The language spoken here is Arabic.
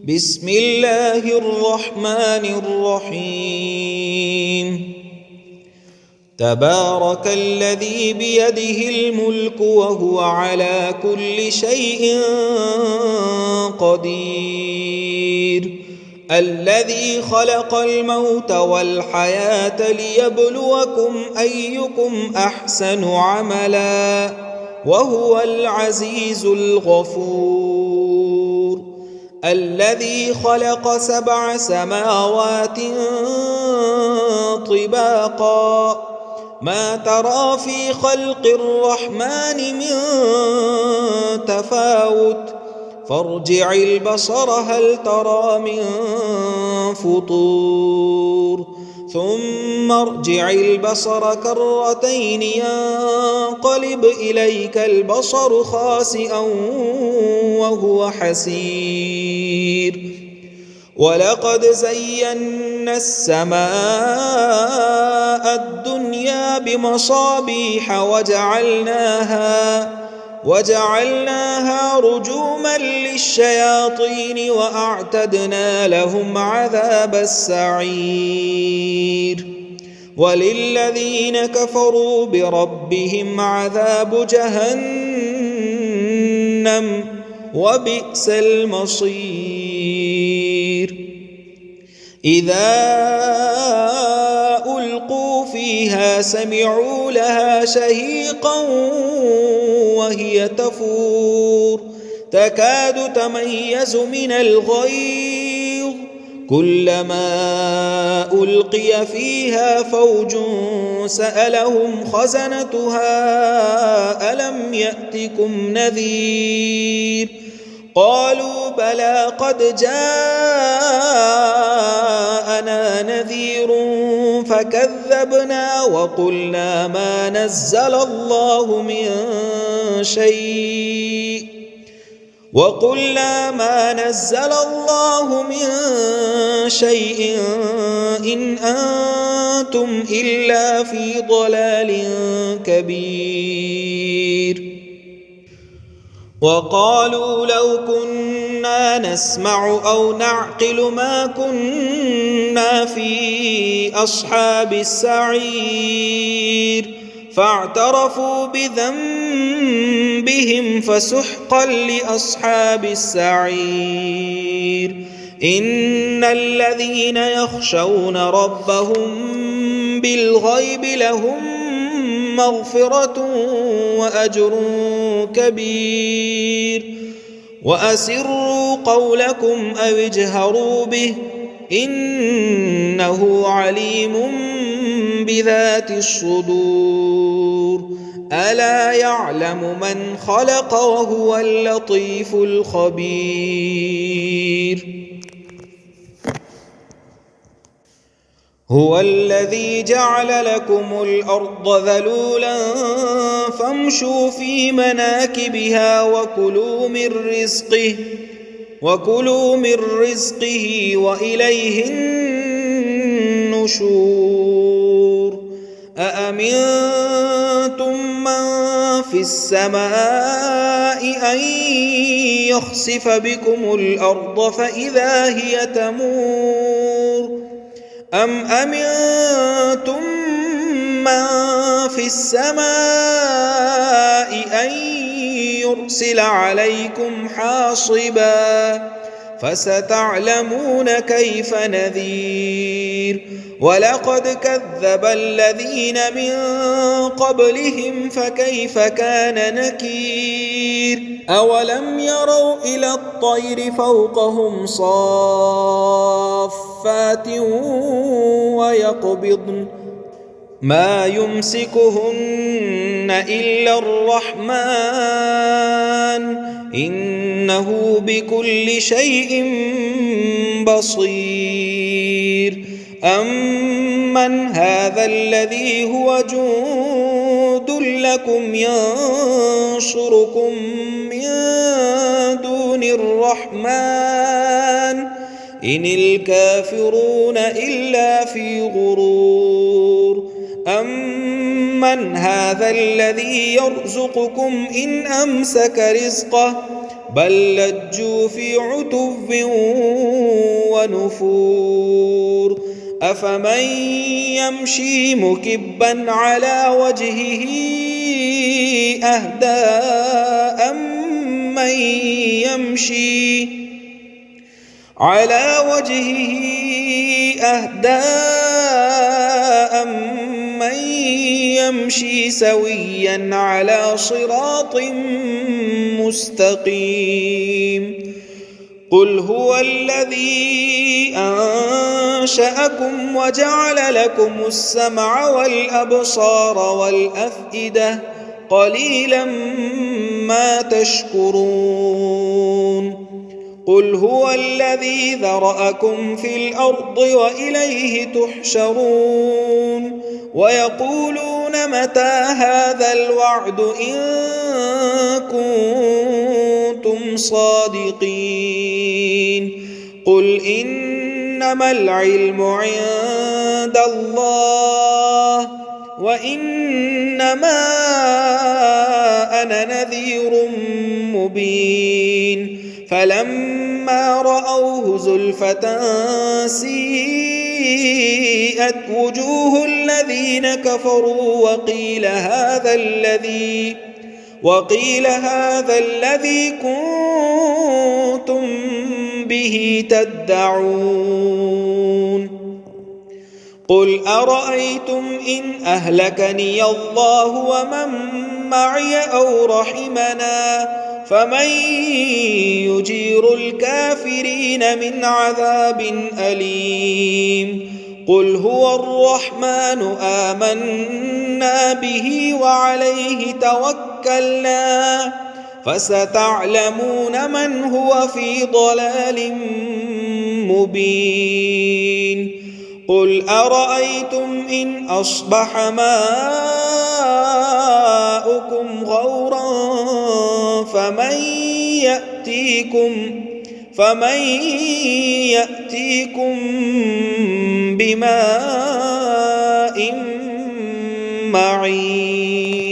بسم الله الرحمن الرحيم تبارك الذي بيده الملك وهو على كل شيء قدير الذي خلق الموت والحياة ليبلوكم أيكم أحسن عملا وهو العزيز الغفور الذي خلق 7 سماوات طباقا ما ترى في خلق الرحمن من تفاوت فارجع البصر هل ترى من فطور ثم ارجع البصر كرتين ينقلب إليك البصر خاسئا وهو حسير ولقد زينا السماء الدنيا بمصابيح وجعلناها رجوما للشياطين وأعتدنا لهم عذاب السعير وللذين كفروا بربهم عذاب جهنم وبئس المصير إذا ألقوا فيها سمعوا لها شهيقا وهي تفور تكاد تميز من الغيظ كلما ألقي فيها فوج سألهم خزنتها ألم يأتكم نذير قالوا بلى قد جاءنا نذير فكذبنا وقلنا ما نزل الله من شيء إن أنتم إلا في ضلال كبير وقالوا لو كنا نسمع أو نعقل ما كنا في أصحاب السعير فاعترفوا بذنبهم فسحقا لأصحاب السعير إن الذين يخشون ربهم بالغيب لهم مغفرة وأجر كبير وأسروا قولكم أو اجهروا به إنه عليم بذات الصدور ألا يعلم من خلق وهو اللطيف الخبير هو الذي جعل لكم الأرض ذلولا فامشوا في مناكبها وكلوا من رزقه وإليه النشور أأمنتم من في السماء أن يخسف بكم الأرض فإذا هي تمور أم أمنتم من في السماء أن يرسل عليكم حاصبا فستعلمون كيف نذير ولقد كذب الذين من قبلهم فكيف كان نكير أولم يروا إلى الطير فوقهم صافات ويقبضن ما يمسكهن إلا الرحمن إنه بكل شيء بصير أمن هذا الذي هو جند لكم ينصركم من دون الرحمن إن الكافرون إلا في غرور أمن هذا الذي يرزقكم إن أمسك رزقه بل لجوا في عتو ونفور أفمن يمشي مكبا على وجهه أهدى أمن يمشي سويا على صراط مستقيم قل هو الذي أنشأكم وجعل لكم السمع والأبصار والأفئدة قليلا ما تشكرون قل هو الذي ذرأكم في الأرض وإليه تحشرون ويقولون متى هذا الوعد إن كنتم صادقين قل إنما العلم عند الله وإنما أنا نذير مبين فلما رأوه زلفة سيئت وجوه الذين كفروا وقيل هذا الذي كنتم به تدعون قل أرأيتم إن أهلكني الله ومن معي أو رحمنا فمن يجير الكافرين من عذاب أليم قل هو الرحمن آمنا به وعليه توكلنا فستعلمون من هو في ضلال مبين قل أرأيتم إن أصبح ماؤكم غورا فمن يأتيكم بماء معين